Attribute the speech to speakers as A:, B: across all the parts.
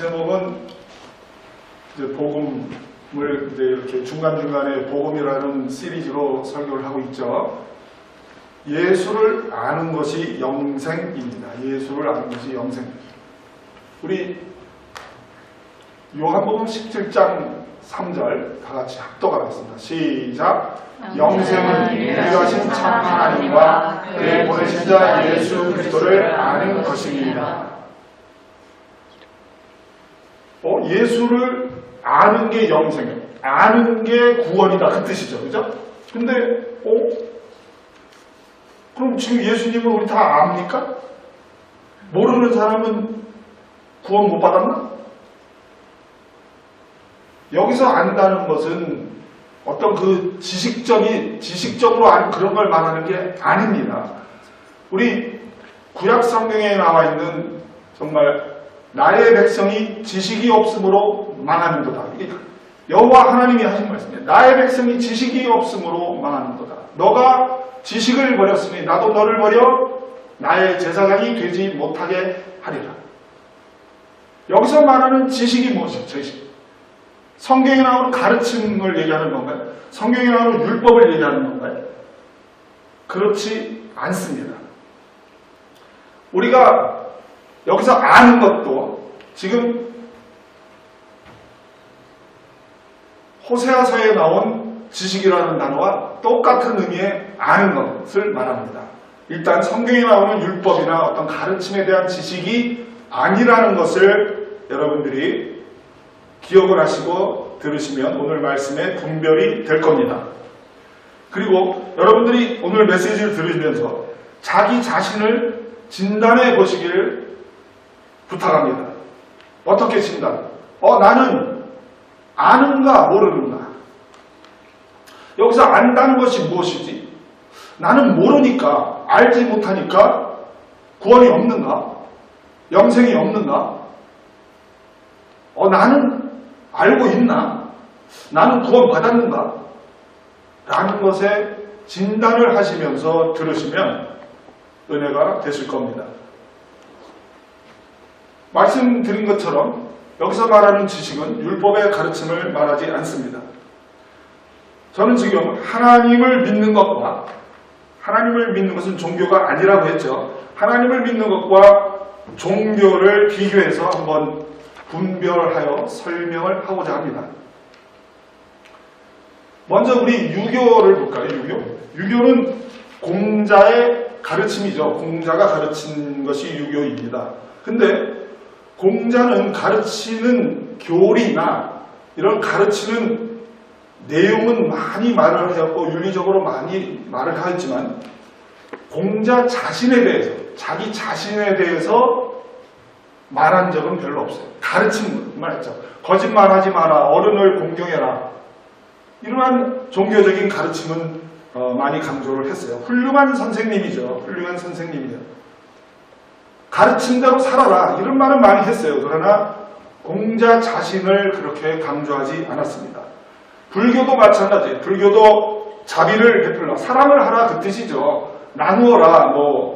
A: 말씀에 보면 이제 복음을 이제 이렇게 중간중간에 복음이라는 시리즈로 설교를 하고 있죠. 예수를 아는 것이 영생입니다. 예수를 아는 것이 영생. 우리 요한복음 17장 3절 다 같이 합독하겠습니다. 시작. 영생은 유일하신 참 하나님과 그의 보내신 자 예수 그리스도를 아는 것입니다. 예수를 아는 게 영생이에요. 아는 게 구원이다 그 뜻이죠. 그죠? 근데 그럼 지금 예수님을 우리 다 압니까? 모르는 사람은 구원 못 받았나? 여기서 안다는 것은 어떤 그 지식적으로 아는 그런 걸 말하는 게 아닙니다. 우리 구약 성경에 나와 있는 정말 나의 백성이 지식이 없으므로 망하는도다. 이게 여호와 하나님이 하신 말씀이에요. 나의 백성이 지식이 없으므로 망하는도다. 너가 지식을 버렸으니 나도 너를 버려 나의 제사장이 되지 못하게 하리라. 여기서 말하는 지식이 무엇이죠? 지식. 성경에 나오는 가르침을 얘기하는 건가요? 성경에 나오는 율법을 얘기하는 건가요? 그렇지 않습니다. 우리가 여기서 아는 것도 지금 호세아서에 나온 지식이라는 단어와 똑같은 의미의 아는 것을 말합니다. 일단 성경에 나오는 율법이나 어떤 가르침에 대한 지식이 아니라는 것을 여러분들이 기억을 하시고 들으시면 오늘 말씀의 분별이 될 겁니다. 그리고 여러분들이 오늘 메시지를 들으시면서 자기 자신을 진단해 보시기를 부탁합니다. 어떻게 진단? 나는 아는가 모르는가? 여기서 안다는 것이 무엇이지? 나는 모르니까, 알지 못하니까 구원이 없는가? 영생이 없는가? 나는 알고 있나? 나는 구원 받았는가? 라는 것에 진단을 하시면서 들으시면 은혜가 되실 겁니다. 말씀드린 것처럼 여기서 말하는 지식은 율법의 가르침을 말하지 않습니다. 저는 지금 하나님을 믿는 것과 하나님을 믿는 것은 종교가 아니라고 했죠. 하나님을 믿는 것과 종교를 비교해서 한번 분별하여 설명을 하고자 합니다. 먼저 우리 유교를 볼까요? 유교는 공자의 가르침이죠. 공자가 가르친 것이 유교입니다. 근데 공자는 가르치는 교리나 이런 가르치는 내용은 많이 말을 하였고 윤리적으로 많이 말을 하였지만 공자 자신에 대해서 자기 자신에 대해서 말한 적은 별로 없어요. 가르침만 했죠. 거짓말하지 마라, 어른을 공경해라. 이러한 종교적인 가르침은 많이 강조를 했어요. 훌륭한 선생님이죠. 훌륭한 선생님이에요. 가르침대로 살아라 이런 말은 많이 했어요. 그러나 공자 자신을 그렇게 강조하지 않았습니다. 불교도 마찬가지예요. 불교도 자비를 베풀라, 사랑을 하라 그 뜻이죠. 나누어라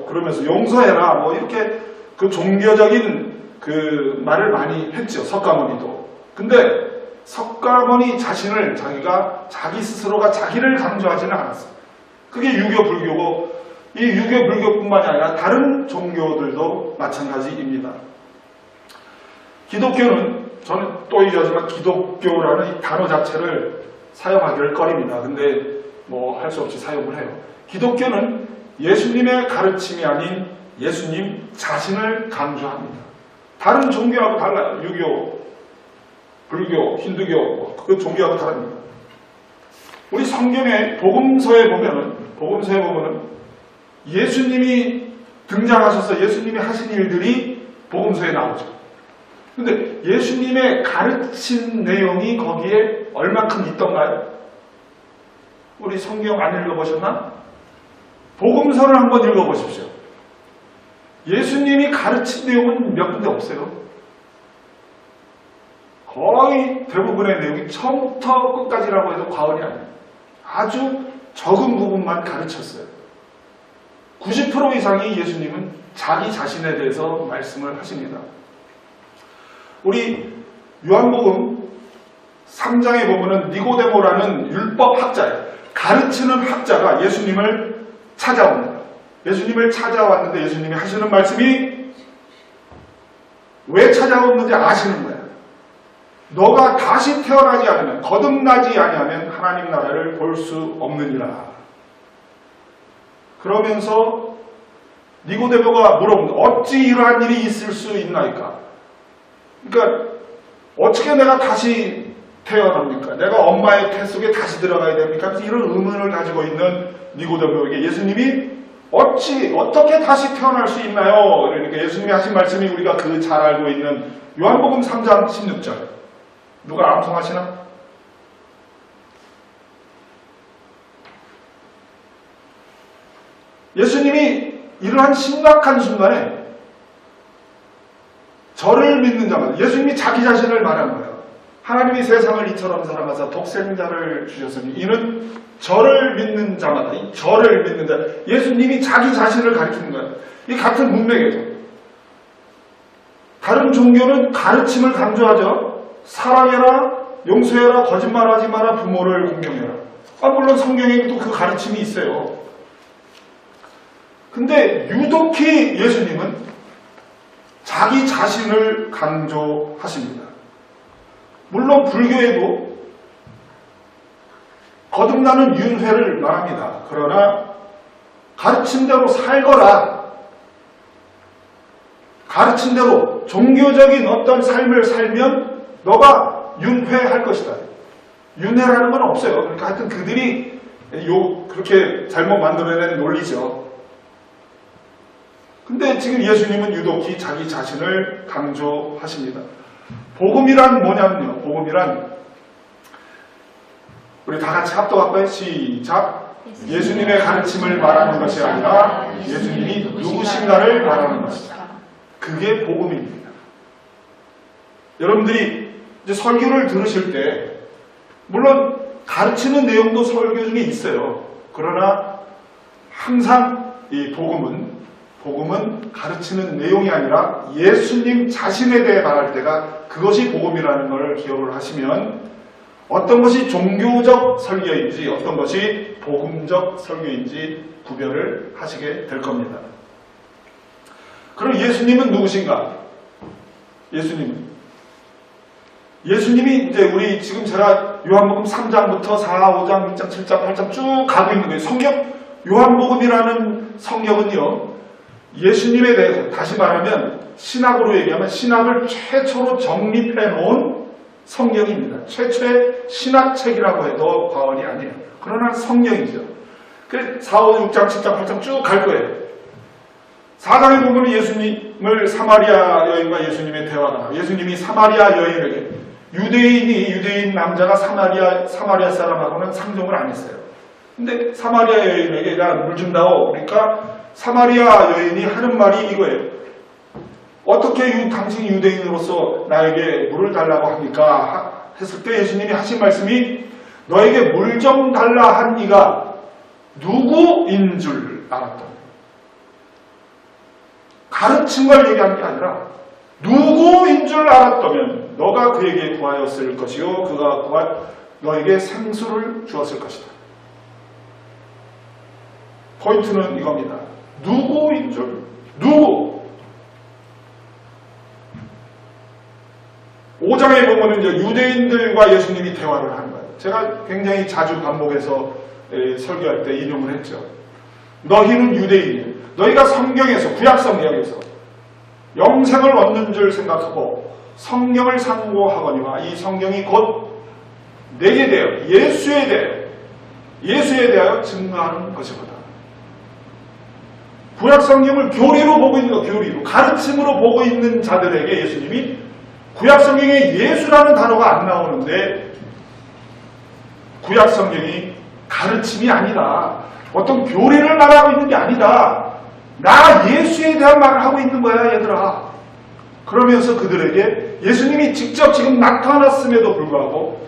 A: 그러면서 용서해라 이렇게 그 종교적인 그 말을 많이 했죠. 석가모니도. 근데 석가모니 자신을 자기 스스로가 자기를 강조하지는 않았어요. 그게 유교 불교고 이 유교 불교뿐만이 아니라 다른 종교들도 마찬가지입니다. 기독교는 저는 또 얘기하지만 기독교라는 이 단어 자체를 사용하기를 꺼립니다. 근데 할 수 없이 사용을 해요. 기독교는 예수님의 가르침이 아닌 예수님 자신을 강조합니다. 다른 종교하고 달라요. 유교, 불교, 힌두교 그 종교하고 다릅니다. 우리 성경의 복음서에 보면은 예수님이 등장하셔서 예수님이 하신 일들이 복음서에 나오죠. 근데 예수님의 가르친 내용이 거기에 얼만큼 있던가요? 우리 성경 안 읽어보셨나? 복음서를 한번 읽어보십시오. 예수님이 가르친 내용은 몇 군데 없어요. 거의 대부분의 내용이 처음부터 끝까지라고 해도 과언이 아니에요. 아주 적은 부분만 가르쳤어요. 90% 이상이 예수님은 자기 자신에 대해서 말씀을 하십니다. 우리 요한복음 3장에 보면은 니고데모라는 율법학자예요. 가르치는 학자가 예수님을 찾아옵니다. 예수님을 찾아왔는데 예수님이 하시는 말씀이 왜 찾아왔는지 아시는 거예요. 너가 다시 태어나지 않으면, 거듭나지 아니하면 하나님 나라를 볼 수 없느니라. 그러면서 니고데모가 물어봅니다. 어찌 이러한 일이 있을 수 있나이까? 그러니까 어떻게 내가 다시 태어납니까? 내가 엄마의 태 속에 다시 들어가야 됩니까? 이런 의문을 가지고 있는 니고데모에게 예수님이 어떻게 다시 태어날 수 있나요? 그러니까 예수님이 하신 말씀이 우리가 그 잘 알고 있는 요한복음 3장 16절. 누가 암송하시나? 예수님이 이러한 심각한 순간에 저를 믿는 자마다, 예수님이 자기 자신을 말한 거예요. 하나님이 세상을 이처럼 사랑하사 독생자를 주셨으니 이는 저를 믿는 자마다, 이 저를 믿는 자, 예수님이 자기 자신을 가리키는 거예요. 이 같은 문맥이죠. 다른 종교는 가르침을 강조하죠. 사랑해라, 용서해라, 거짓말하지 마라, 부모를 공경해라. 물론 성경에도 그 가르침이 있어요. 근데 유독히 예수님은 자기 자신을 강조하십니다. 물론 불교에도 거듭나는 윤회를 말합니다. 그러나 가르침대로 살거라. 가르침대로 종교적인 어떤 삶을 살면 너가 윤회할 것이다. 윤회라는 건 없어요. 그러니까 하여튼 그들이 그렇게 잘못 만들어낸 논리죠. 근데 지금 예수님은 유독히 자기 자신을 강조하십니다. 복음이란 뭐냐면요. 복음이란, 우리 다 같이 합독할까요? 시작. 예수님의 가르침을 말하는 것이 아니라 예수님이 누구신가를 말하는 것이다. 그게 복음입니다. 여러분들이 이제 설교를 들으실 때 물론 가르치는 내용도 설교 중에 있어요. 그러나 항상 이 복음은 가르치는 내용이 아니라 예수님 자신에 대해 말할 때가 그것이 복음이라는 걸 기억을 하시면 어떤 것이 종교적 설교인지 어떤 것이 복음적 설교인지 구별을 하시게 될 겁니다. 그럼 예수님은 누구신가? 예수님이 이제 우리 지금 제가 요한복음 3장부터 4, 5장, 6장, 7장, 8장 쭉 가고 있는 거예요. 요한복음이라는 성경은요, 예수님에 대해서, 다시 말하면 신학으로 얘기하면 신학을 최초로 정립해 놓은 성경입니다. 최초의 신학책이라고 해도 과언이 아니에요. 그러나 성경이죠. 그래서 4, 5, 6장, 7장, 8장 쭉 갈 거예요. 4장에 보면 예수님을 사마리아 여인과 예수님의 대화가, 예수님이 사마리아 여인에게, 유대인 남자가 사마리아 사람하고는 상종을 안 했어요. 근데 사마리아 여인에게 나 물 좀 다오. 그러니까 사마리아 여인이 하는 말이 이거예요. 어떻게 당신이 유대인으로서 나에게 물을 달라고 합니까? 했을 때 예수님이 하신 말씀이 너에게 물 좀 달라 한 이가 누구인 줄 알았다. 가르침을 얘기한 게 아니라 누구인 줄 알았다면 너가 그에게 구하였을 것이요 그가 너에게 생수를 주었을 것이다. 포인트는 이겁니다. 누구인 줄, 누구? 5장에 보면 이제 유대인들과 예수님이 대화를 하는 거예요. 제가 굉장히 자주 반복해서 설교할 때 인용을 했죠. 너희는 유대인이에요. 너희가 성경에서, 구약 성경에서 영생을 얻는 줄 생각하고 성령을 상고하거니와 이 성경이 곧 내게 대하여 예수에 대하여 증거하는 것이거든. 구약 성경을 교리로 보고 있는 거, 교리로 가르침으로 보고 있는 자들에게 예수님이 구약 성경에 예수라는 단어가 안 나오는데 구약 성경이 가르침이 아니다. 어떤 교리를 말하고 있는 게 아니다. 나 예수에 대한 말을 하고 있는 거야, 얘들아. 그러면서 그들에게 예수님이 직접 지금 나타났음에도 불구하고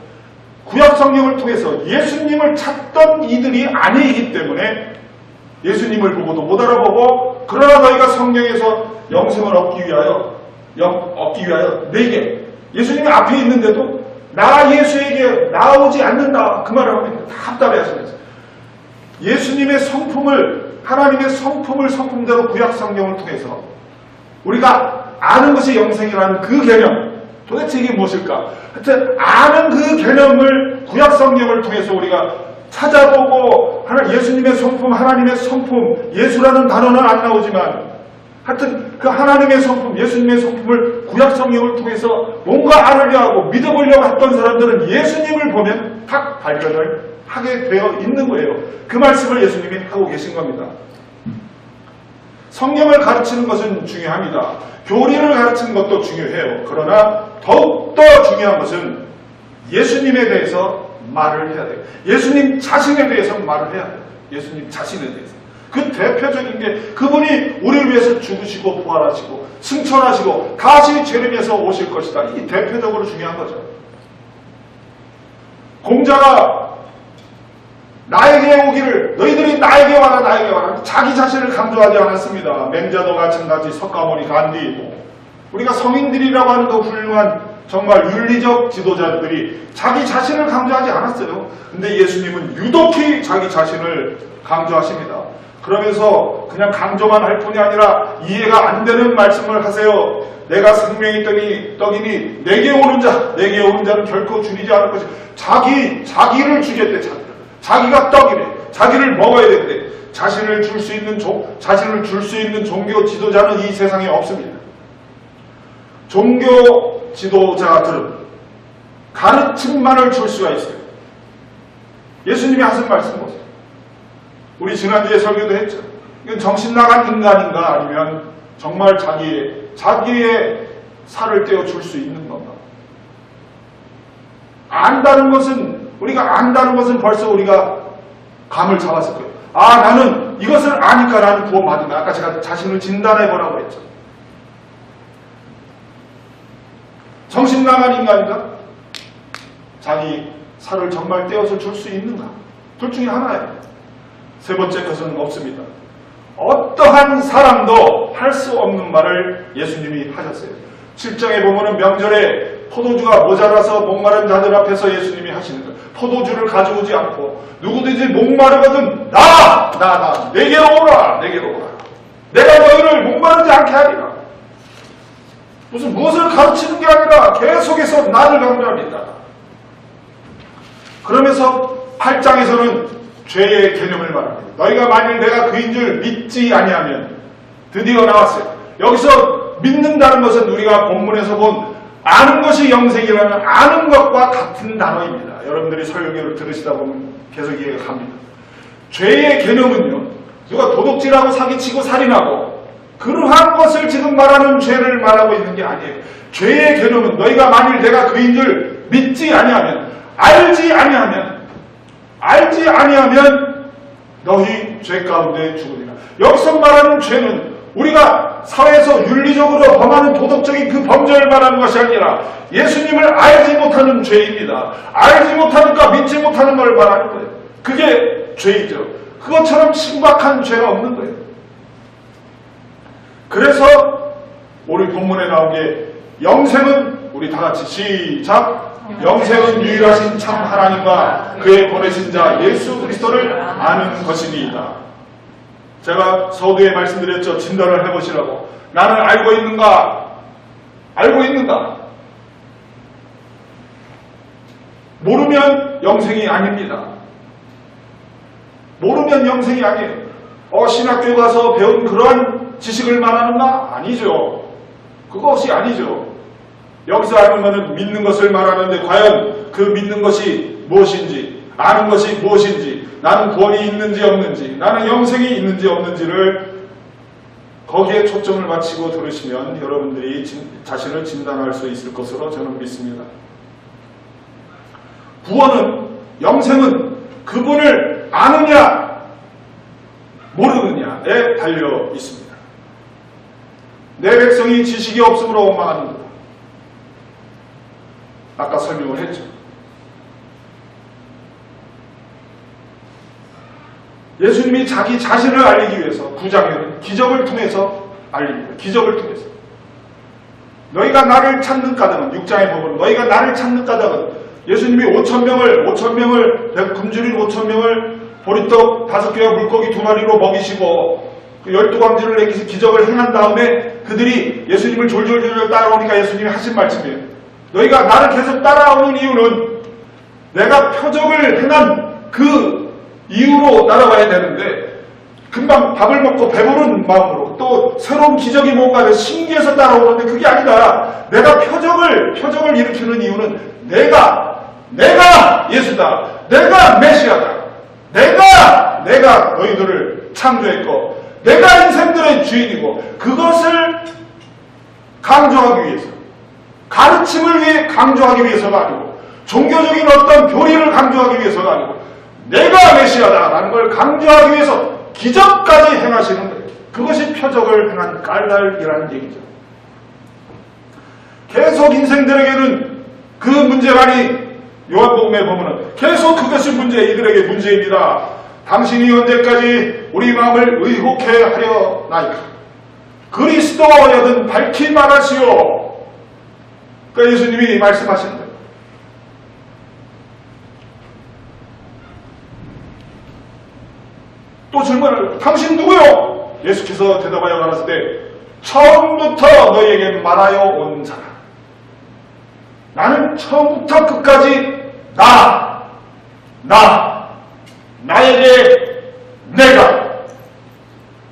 A: 구약 성경을 통해서 예수님을 찾던 이들이 아니기 때문에 예수님을 보고도 못 알아보고 그러나 너희가 성경에서 영생을 얻기 위하여 내게 예수님이 앞에 있는데도 나 예수에게 나오지 않는다. 그 말을 하고 있는 다 답답해 하시면서 예수님의 성품을, 하나님의 성품을 성품대로 구약 성경을 통해서 우리가 아는 것이 영생이라는 그 개념, 도대체 이게 무엇일까? 하여튼 아는 그 개념을 구약 성경을 통해서 우리가 찾아보고 예수님의 성품, 하나님의 성품, 예수라는 단어는 안 나오지만 하여튼 그 하나님의 성품, 예수님의 성품을 구약 성경을 통해서 뭔가 알으려 하고 믿어보려고 했던 사람들은 예수님을 보면 딱 발견을 하게 되어 있는 거예요. 그 말씀을 예수님이 하고 계신 겁니다. 성경을 가르치는 것은 중요합니다. 교리를 가르치는 것도 중요해요. 그러나 더욱더 중요한 것은 예수님에 대해서 말을 해야 돼요. 예수님 자신에 대해서 말을 해야 돼요. 예수님 자신에 대해서. 그 대표적인 게 그분이 우리를 위해서 죽으시고 부활하시고 승천하시고 다시 재림해서 오실 것이다. 이 대표적으로 중요한 거죠. 공자가 나에게 오기를 너희들이 나에게 와라 나에게 와라 자기 자신을 강조하지 않았습니다. 맹자도 마찬가지, 석가모니, 간디, 우리가 성인들이라고 하는 그 훌륭한 정말 윤리적 지도자들이 자기 자신을 강조하지 않았어요. 근데 예수님은 유독히 자기 자신을 강조하십니다. 그러면서 그냥 강조만 할 뿐이 아니라 이해가 안 되는 말씀을 하세요. 내가 생명이 떡이니 내게 오는 자는 결코 줄이지 않을 것이다. 자기를 주겠대. 자기가 떡이래. 자기를 먹어야 된대. 자신을 줄 수 있는 종교 지도자는 이 세상에 없습니다. 종교 지도자들은 가르침만을 줄 수가 있어요. 예수님이 하신 말씀 보세요. 우리 지난주에 설교도 했죠. 이건 정신 나간 인간인가 아니면 정말 자기의 살을 떼어 줄 수 있는 건가? 우리가 안다는 것은 벌써 우리가 감을 잡았을 거예요. 나는 이것을 아니까 나는 구원받은 거야. 아까 제가 자신을 진단해보라고 했죠. 정신 나간 인간인가? 자기 살을 정말 떼어서 줄 수 있는가? 둘 중에 하나예요. 세 번째 것은 없습니다. 어떠한 사람도 할 수 없는 말을 예수님이 하셨어요. 7장에 보면은 명절에 포도주가 모자라서 목마른 자들 앞에서 예수님이 하시는 거예요. 포도주를 가져오지 않고 누구든지 목마르거든 내게로 오라. 내가 너희를 목마르지 않게 하리라. 무엇을 가르치는 게 아니라 계속해서 나를 강조합니다. 그러면서 8장에서는 죄의 개념을 말합니다. 너희가 만일 내가 그인 줄 믿지 아니하면 드디어 나왔어요. 여기서 믿는다는 것은 우리가 본문에서 본 아는 것이 영생이라는 아는 것과 같은 단어입니다. 여러분들이 설교를 들으시다 보면 계속 이해가 갑니다. 죄의 개념은요, 누가 도둑질하고 사기치고 살인하고 그러한 것을 지금 말하는 죄를 말하고 있는 게 아니에요. 죄의 개념은 너희가 만일 내가 그인 줄 믿지 아니하면, 알지 아니하면 너희 죄 가운데 죽으리라. 여기서 말하는 죄는 우리가 사회에서 윤리적으로 범하는 도덕적인 그 범죄를 말하는 것이 아니라 예수님을 알지 못하는 죄입니다. 알지 못하니까 믿지 못하는 걸 말하는 거예요. 그게 죄이죠. 그것처럼 심각한 죄가 없는 거예요. 그래서 우리 본문에 나온 게 영생은 우리 다 같이 시작. 영생은 유일하신 참 하나님과 그의 보내신 자 예수 그리스도를 아는 것입니다. 제가 서두에 말씀드렸죠. 진단을 해보시라고. 나는 알고 있는가? 모르면 영생이 아닙니다. 모르면 영생이 아니에요. 신학교에 가서 배운 그러한 지식을 말하는가? 아니죠. 그것이 아니죠. 여기서 알면 믿는 것을 말하는데 과연 그 믿는 것이 무엇인지, 아는 것이 무엇인지, 나는 구원이 있는지 없는지, 나는 영생이 있는지 없는지를 거기에 초점을 맞추고 들으시면 여러분들이 자신을 진단할 수 있을 것으로 저는 믿습니다. 구원은, 영생은 그분을 아느냐 모르느냐에 달려 있습니다. 내 백성이 지식이 없음으로 원망하는구나. 아까 설명을 했죠. 예수님이 자기 자신을 알리기 위해서 9장에는 기적을 통해서 알립니다. 기적을 통해서. 너희가 나를 찾는 까닭은 6장에 보면 너희가 나를 찾는 까닭은 예수님이 5,000명을 굶주린 5,000명을 보리떡 5개와 물고기 2마리로 먹이시고 그 12광지를 내기시 기적을 행한 다음에 그들이 예수님을 졸졸졸 따라오니까 예수님이 하신 말씀이에요. 너희가 나를 계속 따라오는 이유는 내가 표적을 행한 그 이유로 따라와야 되는데 금방 밥을 먹고 배부른 마음으로 또 새로운 기적이 뭔가 신기해서 따라오는데 그게 아니다. 내가 표적을 일으키는 이유는 내가 예수다. 내가 메시아다. 내가 너희들을 창조했고 내가 인생들의 주인이고 그것을 강조하기 위해서 가르침을 위해 강조하기 위해서가 아니고 종교적인 어떤 교리를 강조하기 위해서가 아니고 내가 메시아다라는 걸 강조하기 위해서 기적까지 행하시는 거예요. 그것이 표적을 행한 까닭이라는 얘기죠. 계속 인생들에게는 그 문제만이 요한복음에 보면은 계속 그것이 이들에게 문제입니다. 당신이 언제까지 우리 마음을 의혹해 하려나이까? 그리스도여든 밝히 말하시오. 그러니까 예수님이 말씀하신 거예요. 또 질문을 당신 누구요? 예수께서 대답하여 가라사대 처음부터 너희에게 말하여 온 자라. 나는 처음부터 끝까지 나에게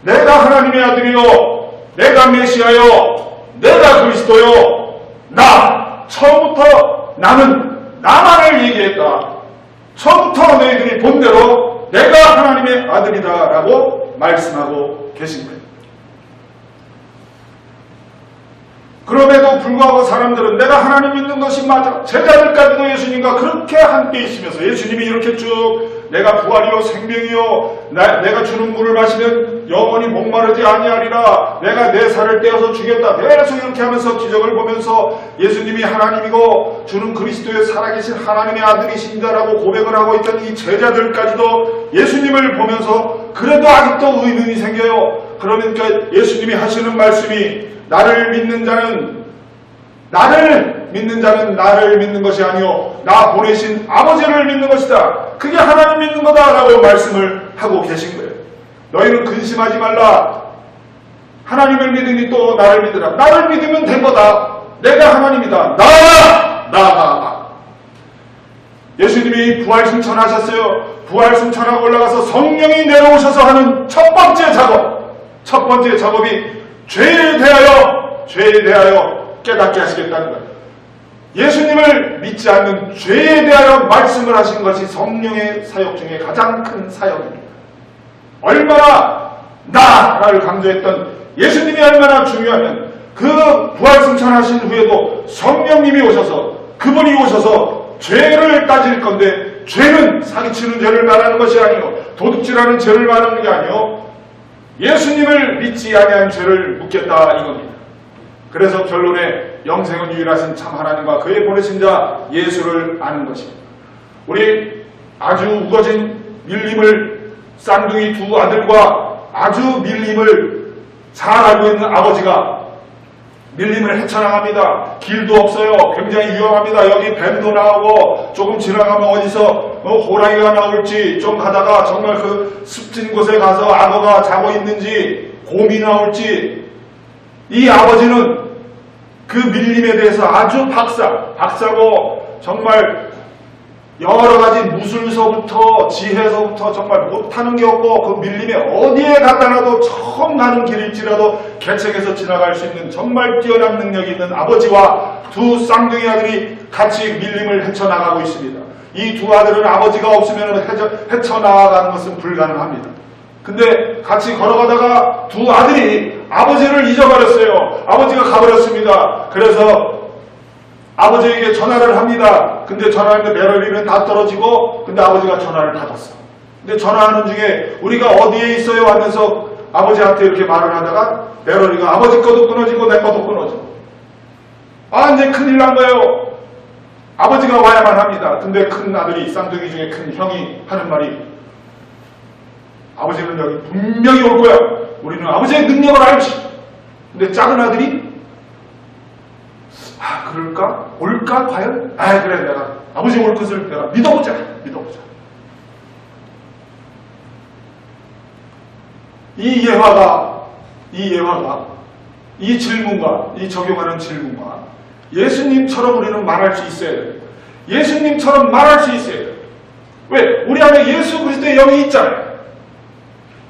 A: 내가 하나님의 아들이요 내가 메시아요 내가 그리스도요 처음부터 나는 나만을 얘기했다. 처음부터 너희들이 본대로 내가 하나님의 아들이다 라고 말씀하고 계신 거예요. 그럼에도 불구하고 사람들은 내가 하나님 믿는 것이 맞아. 제자들까지도 예수님과 그렇게 함께 있으면서 예수님이 이렇게 쭉 내가 부활이요 생명이요 내가 주는 물을 마시면 영원히 목마르지 아니하리라. 내가 내 살을 떼어서 주겠다. 계속 이렇게 하면서 기적을 보면서 예수님이 하나님이고 주는 그리스도의 살아계신 하나님의 아들이신다라고 고백을 하고 있던 이 제자들까지도 예수님을 보면서 그래도 아직도 의문이 생겨요. 그러니까 예수님이 하시는 말씀이 나를 믿는 자는 나를 믿는 것이 아니요 나 보내신 아버지를 믿는 것이다. 그게 하나님 믿는 거다라고 말씀을 하고 계신 거예요. 너희는 근심하지 말라. 하나님을 믿으니 또 나를 믿으라. 나를 믿으면 된 거다. 내가 하나님이다. 나아가. 예수님이 부활 승천하셨어요. 부활 승천하고 올라가서 성령이 내려오셔서 하는 첫 번째 작업이 죄에 대하여 깨닫게 하시겠다는 거예요. 예수님을 믿지 않는 죄에 대하여 말씀을 하신 것이 성령의 사역 중에 가장 큰 사역입니다. 얼마나 나를 강조했던 예수님이 얼마나 중요하면 그 부활승천하신 후에도 성령님이 오셔서 그분이 오셔서 죄를 따질 건데 죄는 사기치는 죄를 말하는 것이 아니요 도둑질하는 죄를 말하는 게 아니요 예수님을 믿지 아니한 죄를 묻겠다 이겁니다. 그래서 결론에 영생은 유일하신 참 하나님과 그의 보내신 자 예수를 아는 것입니다. 우리 아주 우거진 밀림을 쌍둥이 두 아들과 아주 밀림을 잘 알고 있는 아버지가 밀림을 헤쳐나갑니다. 길도 없어요. 굉장히 위험합니다. 여기 뱀도 나오고 조금 지나가면 어디서 호랑이가 나올지 좀 가다가 정말 그 습진 곳에 가서 악어가 자고 있는지 곰이 나올지 이 아버지는 그 밀림에 대해서 아주 박사고 정말 여러 가지 무술서부터 지혜서부터 정말 못하는 게 없고 그 밀림에 어디에 갖다 놔도 처음 가는 길일지라도 개척해서 지나갈 수 있는 정말 뛰어난 능력이 있는 아버지와 두 쌍둥이 아들이 같이 밀림을 헤쳐나가고 있습니다. 이 두 아들은 아버지가 없으면 헤쳐나가는 것은 불가능합니다. 근데 같이 걸어가다가 두 아들이 아버지를 잊어버렸어요. 아버지가 가버렸습니다. 그래서 아버지에게 전화를 합니다. 근데 전화했는데 배럴리는 다 떨어지고 근데 아버지가 전화를 받았어. 근데 전화하는 중에 우리가 어디에 있어요 하면서 아버지한테 이렇게 말을 하다가 배럴리가 아버지 것도 끊어지고 내 것도 끊어지고 이제 큰일 난 거예요. 아버지가 와야만 합니다. 근데 큰 아들이 쌍둥이 중에 큰 형이 하는 말이 아버지는 여기 분명히 올 거야. 우리는 아버지의 능력을 알지. 근데 작은 아들이 아, 그럴까? 올까? 과연? 아, 그래, 내가 아버지 올 것을 내가 믿어보자. 이 예화가 이 질문과 이 적용하는 질문과 예수님처럼 우리는 말할 수 있어야 돼요. 예수님처럼 말할 수 있어야 돼요. 왜? 우리 안에 예수 그리스도의 영이 있잖아요.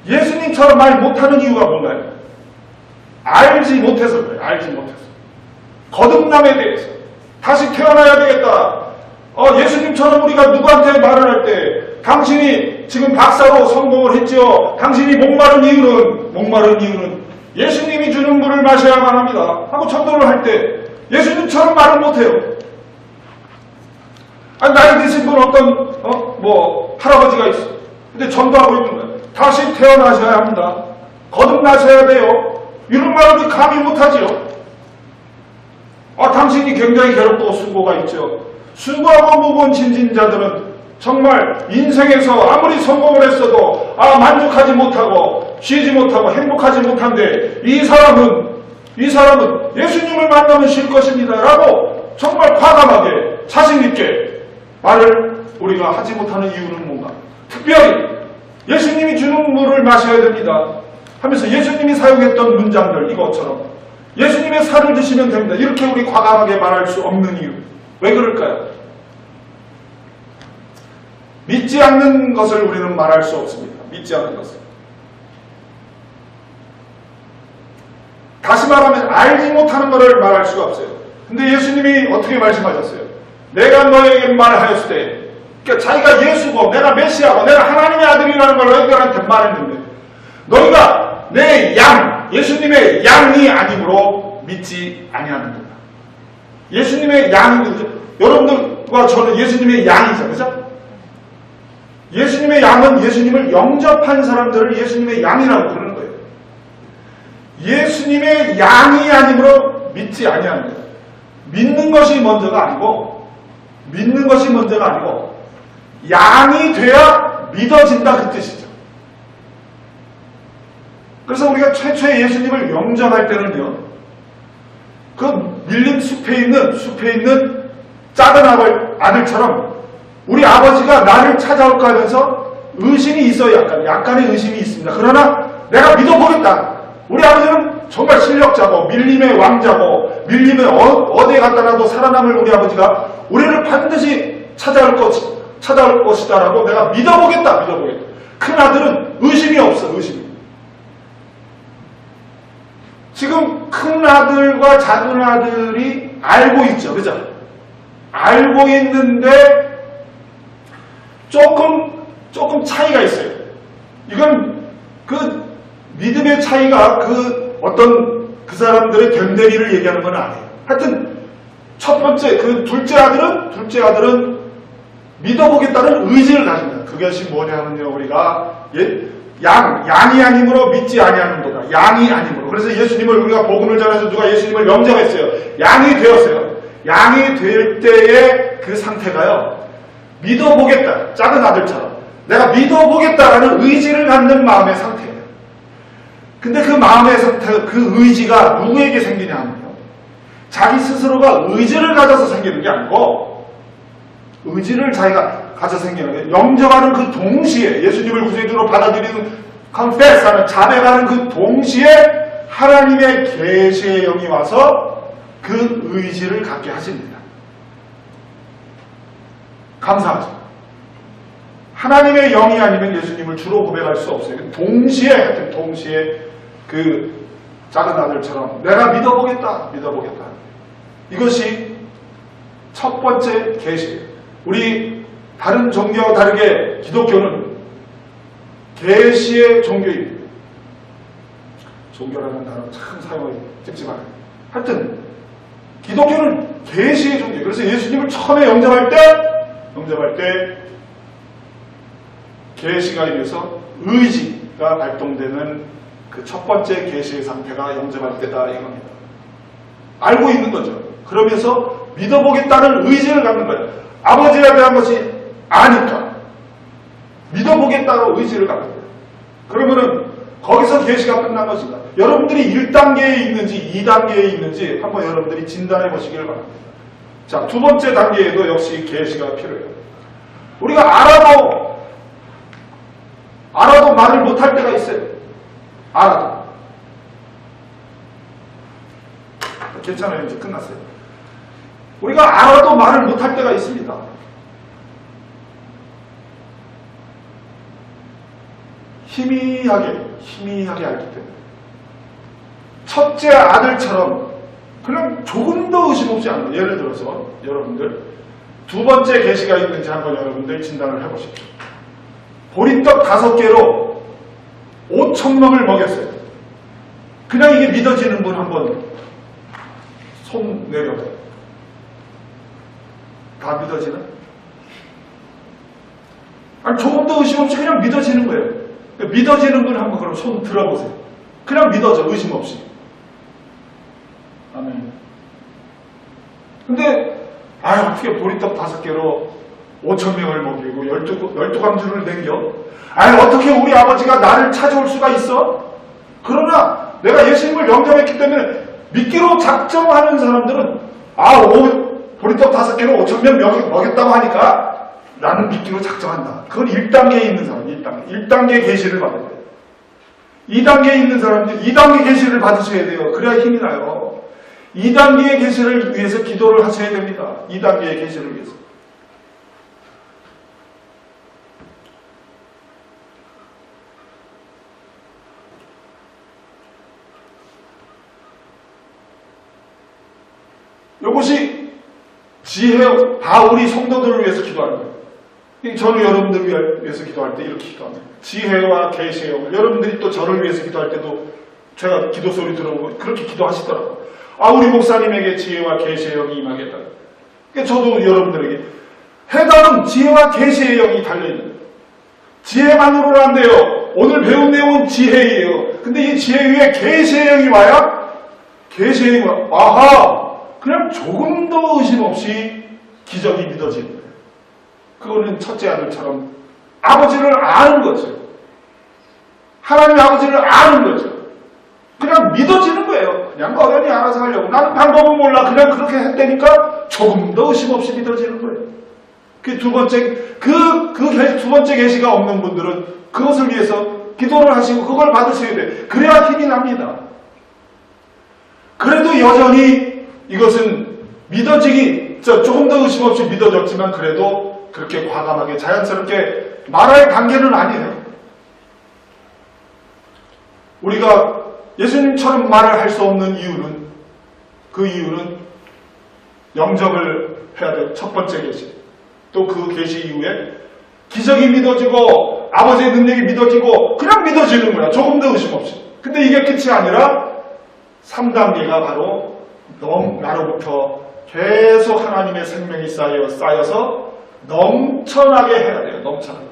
A: 예수님처럼 말 못하는 이유가 뭔가요? 알지 못해서 그래요. 알지 못해서. 거듭남에 대해서. 다시 태어나야 되겠다. 예수님처럼 우리가 누구한테 말을 할 때 당신이 지금 박사로 성공을 했죠. 당신이 목마른 이유는 예수님이 주는 물을 마셔야만 합니다. 하고 전도를 할 때 예수님처럼 말을 못해요. 아니, 나이 드신 분 할아버지가 있어. 근데 전도하고 있는 거예요. 다시 태어나셔야 합니다. 거듭나셔야 돼요. 이런 말을 우리 감히 못하지요. 당신이 굉장히 괴롭고 수고가 있죠. 수고하고 무거운 짐진 자들은 정말 인생에서 아무리 성공을 했어도 만족하지 못하고 쉬지 못하고 행복하지 못한데 이 사람은 예수님을 만나면 쉴 것입니다 라고 정말 과감하게 자신있게 말을 우리가 하지 못하는 이유는 뭔가? 특별히 예수님이 주는 물을 마셔야 됩니다 하면서 예수님이 사용했던 문장들 이것처럼 예수님의 살을 드시면 됩니다 이렇게 우리 과감하게 말할 수 없는 이유 왜 그럴까요? 믿지 않는 것을 우리는 말할 수 없습니다. 믿지 않는 것을. 다시 말하면 알지 못하는 것을 말할 수가 없어요. 근데 예수님이 어떻게 말씀하셨어요? 내가 너에게 말하였을 때 그러니까 자기가 예수고 내가 메시아고 내가 하나님의 아들이라는 걸 너희들한테 말했는데 너희가 내 예수님의 양이 아니므로 믿지 아니하는구나. 예수님의 양이 누구죠? 여러분들과 저는 예수님의 양이죠. 그죠? 예수님의 양은 예수님을 영접한 사람들을 예수님의 양이라고 부르는 거예요. 예수님의 양이 아니므로 믿지 아니하는 거예요. 믿는 것이 먼저가 아니고 양이 돼야 믿어진다 그 뜻이죠. 그래서 우리가 최초의 예수님을 영접할 때는요. 그 밀림 숲에 있는 작은 아들처럼 우리 아버지가 나를 찾아올까 하면서 의심이 있어요. 약간의 의심이 있습니다. 그러나 내가 믿어보겠다. 우리 아버지는 정말 실력자고 밀림의 왕자고 밀림의 어디에 갔다 놔도 살아남을 우리 아버지가 우리를 반드시 찾아올 것이다라고 내가 믿어보겠다. 큰 아들은 의심이 없어. 지금 큰 아들과 작은 아들이 알고 있죠. 그죠? 알고 있는데 조금 차이가 있어요. 이건 그 믿음의 차이가 그 사람들의 견대리를 얘기하는 건 아니에요. 하여튼 첫 번째 둘째 아들은 믿어보겠다는 의지를 가집니다. 그것이 뭐냐면요, 우리가 양이 아니므로 믿지 아니하는도다. 양이 아니므로. 그래서 예수님을 우리가 복음을 전해서 누가 예수님을 영접했어요. 양이 되었어요. 양이 될 때의 그 상태가요. 믿어보겠다. 작은 아들처럼. 내가 믿어보겠다라는 의지를 갖는 마음의 상태예요. 근데 그 마음의 상태, 그 의지가 누구에게 생기냐 하면요. 자기 스스로가 의지를 가져서 생기는 게 아니고 의지를 자기가 가져 생기는 게 영접하는 그 동시에 예수님을 구세주로 받아들이는 confess하는 자백하는 그 동시에 하나님의 계시의 영이 와서 그 의지를 갖게 하십니다. 감사하죠. 하나님의 영이 아니면 예수님을 주로 고백할 수 없어요. 동시에 그 작은 아들처럼 내가 믿어보겠다. 이것이 첫 번째 계시예요. 우리 다른 종교와 다르게 기독교는 계시의 종교입니다. 종교라는 단어 참 사용하기 찝찝하네요. 하여튼 기독교는 계시의 종교예요. 그래서 예수님을 처음에 영접할 때 계시가 이래서 의지가 발동되는 그 첫 번째 계시의 상태가 영접할 때다 이겁니다. 알고 있는 거죠. 그러면서 믿어보겠다는 의지를 갖는 거예요. 아버지에 대한 것이 아니까 믿어보겠다고 의지를 갖는 거예요. 그러면은 거기서 계시가 끝난 것인가? 여러분들이 1단계에 있는지 2단계에 있는지 한번 여러분들이 진단해 보시길 바랍니다. 자, 두 번째 단계에도 역시 계시가 필요해요. 우리가 알아도 말을 못할 때가 있어요. 알아도. 괜찮아요. 이제 끝났어요. 우리가 알아도 말을 못할 때가 있습니다. 희미하게 알기 때문에. 첫째 아들처럼 그냥 조금 더 의심 없이 안 돼요. 예를 들어서 여러분들 두 번째 계시가 있는지 한번 여러분들 진단을 해보십시오. 보리떡 5개로 5,000명을 먹였어요. 그냥 이게 믿어지는 분 한번 손 내려봐요. 다 믿어지나? 아니 조금 더 의심 없이 그냥 믿어지는 거예요. 믿어지는 분 한번 그럼 손 들어보세요. 그냥 믿어져, 의심 없이. 아멘. 근데 어떻게 보리떡 5개로 5,000명을 먹이고 12광주를 남겨? 어떻게 우리 아버지가 나를 찾아올 수가 있어? 그러나 내가 예수님을 영접했기 때문에 믿기로 작정하는 사람들은 보리떡 5개로 5,000명 먹였다고 하니까 나는 믿기로 작정한다. 그건 1단계에 있는 사람, 1단계 계시를 받아야 돼요. 2단계에 있는 사람들 2단계 계시를 받으셔야 돼요. 그래야 힘이 나요. 2단계의 계시를 위해서 기도를 하셔야 됩니다. 2단계의 계시를 위해서. 이것이 다 우리 성도들을 위해서 기도하는 거예요. 저는 여러분들을 위해서 기도할 때 이렇게 기도합니다. 지혜와 계시의 영을. 여러분들이 또 저를 위해서 기도할 때도 제가 기도 소리 들어보고 그렇게 기도하시더라고요. 우리 목사님에게 지혜와 계시의 영이 임하겠다. 그러니까 저도 여러분들에게 해답은 지혜와 계시의 영이 달려있는 거예요. 지혜만으로는 안 돼요. 오늘 배운 내용은 지혜예요. 근데 이 지혜 위에 계시의 영이 와야 계시의 영이 그냥 조금 더 의심 없이 기적이 믿어지는 거예요. 그거는 첫째 아들처럼 아버지를 아는 거죠. 하나님의 아버지를 아는 거죠. 그냥 믿어지는 거예요. 그냥 어련히 알아서 하려고. 나는 방법은 몰라. 그냥 그렇게 했다니까 조금 더 의심 없이 믿어지는 거예요. 그 두 번째 계시가 없는 분들은 그것을 위해서 기도를 하시고 그걸 받으셔야 돼요. 그래야 힘이 납니다. 그래도 여전히 이것은 믿어지기, 조금 더 의심 없이 믿어졌지만 그래도 그렇게 과감하게 자연스럽게 말할 단계는 아니에요. 우리가 예수님처럼 말을 할 수 없는 이유는, 그 이유는 영접을 해야 돼요. 첫 번째 계시. 또 그 계시 이후에 기적이 믿어지고 아버지의 능력이 믿어지고 그냥 믿어지는 거야. 조금 더 의심 없이. 근데 이게 끝이 아니라 3단계가 바로 나로부터 계속 하나님의 생명이 쌓여서 넘쳐나게 해야 돼요. 넘쳐나게.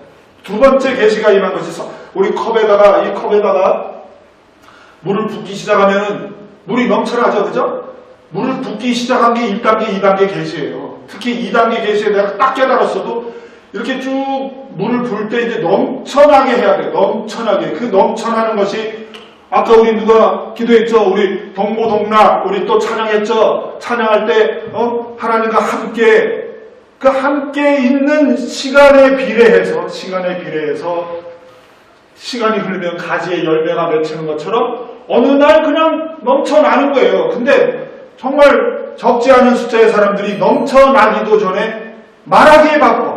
A: 두 번째 계시가 임한 것이 우리 이 컵에다가 물을 붓기 시작하면은 물이 넘쳐나죠. 그죠? 물을 붓기 시작한 게 1단계, 2단계 계시예요. 특히 2단계 계시에 내가 딱 깨달았어도 이렇게 쭉 물을 부을 때 이제 넘쳐나게 해야 돼요. 넘쳐나게. 그 넘쳐나는 것이 아까 우리 누가 기도했죠? 우리 동고동락, 우리 또 찬양했죠? 찬양할 때, 하나님과 함께, 그 함께 있는 시간에 비례해서, 시간이 흐르면 가지에 열매가 맺히는 것처럼 어느 날 그냥 넘쳐나는 거예요. 근데 정말 적지 않은 숫자의 사람들이 넘쳐나기도 전에 말하기에 바빠.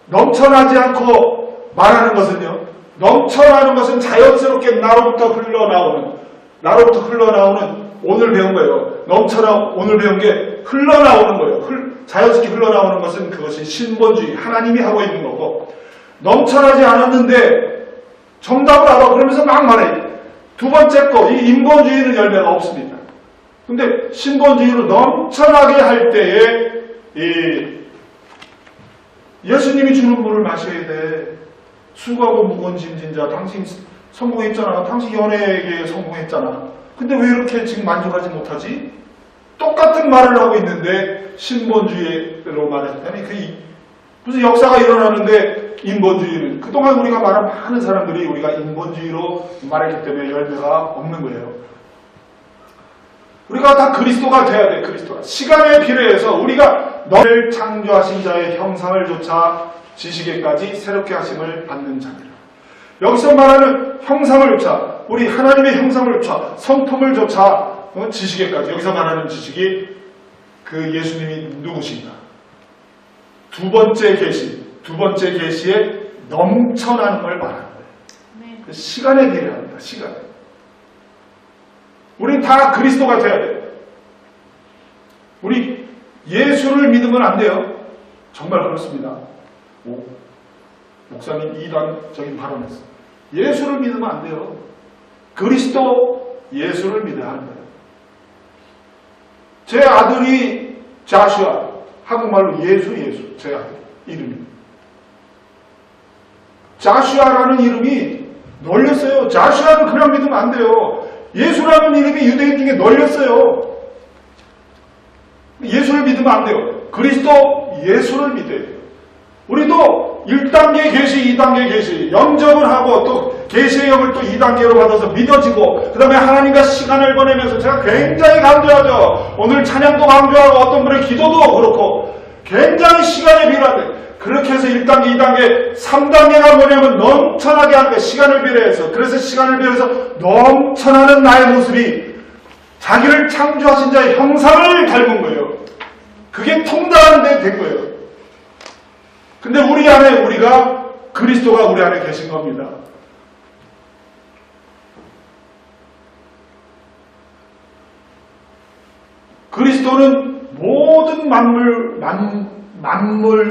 A: 넘쳐나지 않고 말하는 것은요, 넘쳐나는 것은 자연스럽게 나로부터 흘러나오는 오늘 배운 거예요. 오늘 배운 게 흘러나오는 거예요. 자연스럽게 흘러나오는 것은 그것이 신본주의, 하나님이 하고 있는 거고, 넘쳐나지 않았는데 정답을 알아. 그러면서 막 말해. 두 번째 거, 이 인본주의는 열매가 없습니다. 근데 신본주의로 넘쳐나게 할 때에 예수님이 주는 물을 마셔야 돼. 수고하고 무거운 짐진 자, 당신 성공했잖아. 당신 연예계에 성공했잖아. 근데 왜 이렇게 지금 만족하지 못하지? 똑같은 말을 하고 있는데 신본주의로 말했더니 무슨 역사가 일어나는데 인본주의는 그동안 우리가 말한 많은 사람들이 우리가 인본주의로 말했기 때문에 열매가 없는 거예요. 우리가 다 그리스도가 돼야 돼. 그리스도가 시간에 비례해서 우리가 너를 창조하신 자의 형상을 조차 지식에까지 새롭게 하심을 받는 자니라. 여기서 말하는 형상을 조차, 우리 하나님의 형상을 조차, 성품을 조차 지식에까지, 여기서 말하는 지식이 그 예수님이 누구신가. 두 번째 계시에 넘쳐나는 걸 말하는 거예요. 네. 시간에 비례합니다. 시간에. 우린 다 그리스도가 돼야 돼요. 우리 예수를 믿으면 안 돼요. 정말 그렇습니다. 목사님 이단적인 발언했어요. 예수를 믿으면 안 돼요. 그리스도 예수를 믿어야 하는 거예요. 제 아들이 자슈아, 한국말로 예수, 제 아들 이름이. 자슈아라는 이름이 널렸어요. 자슈아를 그냥 믿으면 안 돼요. 예수라는 이름이 유대인 중에 널렸어요. 예수를 믿으면 안 돼요. 그리스도 예수를 믿어야 돼요. 우리도 1단계 계시, 2단계 계시, 영접을 하고 또 계시의 영을 또 2단계로 받아서 믿어지고 그 다음에 하나님과 시간을 보내면서 제가 굉장히 강조하죠. 오늘 찬양도 강조하고 어떤 분의 기도도 그렇고 굉장히 시간이 필요한데 그렇게 해서 1단계, 2단계, 3단계가 뭐냐면 넘쳐나게 하는 거예요. 시간을 비례해서. 그래서 시간을 비례해서 넘쳐나는 나의 모습이 자기를 창조하신 자의 형상을 닮은 거예요. 그게 통달하는 데 된 거예요. 근데 우리 안에 그리스도가 우리 안에 계신 겁니다. 그리스도는 모든 만물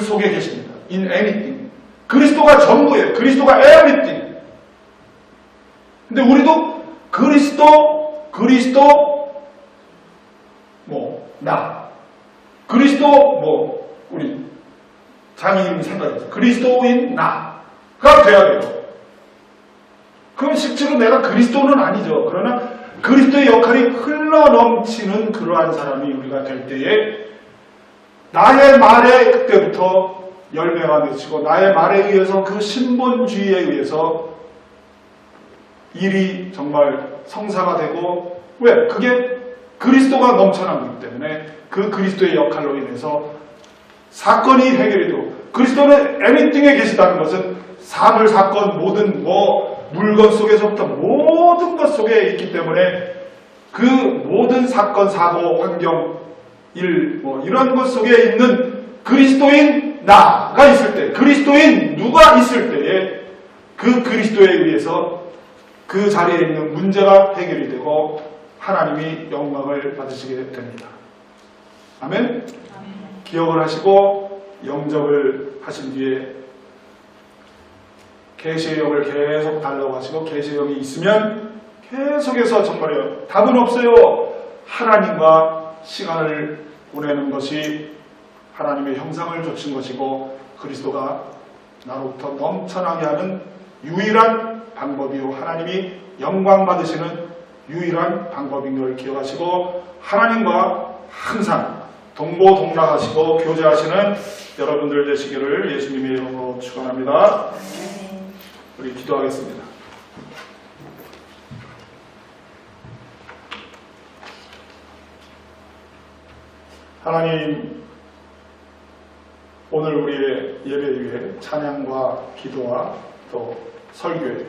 A: 속에 계십니다. In anything. 그리스도가 전부예요. 그리스도가 everything. 근데 우리도 나. 우리 장인님이 생각했어요. 그리스도인 나가 돼야 돼요. 그럼 실제로 내가 그리스도는 아니죠. 그러나 그리스도의 역할이 흘러넘치는 그러한 사람이 우리가 될 때에 나의 말에 그때부터 열매가 맺히고 나의 말에 의해서 그 신본주의에 의해서 일이 정말 성사가 되고 왜? 그게 그리스도가 넘쳐나기 때문에 그 그리스도의 역할로 인해서 사건이 해결이 되고 그리스도는 anything에 계시다는 것은 사물, 사건, 모든 물건 속에서부터 모든 것 속에 있기 때문에 그 모든 사건, 사고, 환경, 이런 것 속에 있는 그리스도인 나가 있을 때, 그리스도인 누가 있을 때에 그 그리스도에 의해서 그 자리에 있는 문제가 해결이 되고 하나님이 영광을 받으시게 됩니다. 아멘? 기억을 하시고 영접을 하신 뒤에 계시의 영을 계속 달라고 하시고 계시의 영이 있으면 계속해서 정말요. 답은 없어요. 하나님과 시간을 보내는 것이 하나님의 형상을 좇은 것이고 그리스도가 나로부터 넘쳐나게 하는 유일한 방법이요. 하나님이 영광 받으시는 유일한 방법인 걸 기억하시고 하나님과 항상 동고동락하시고 교제하시는 여러분들 되시기를 예수님의 이름으로 축원합니다. 우리 기도하겠습니다. 하나님, 오늘 우리의 예배 위에 찬양과 기도와 또 설교에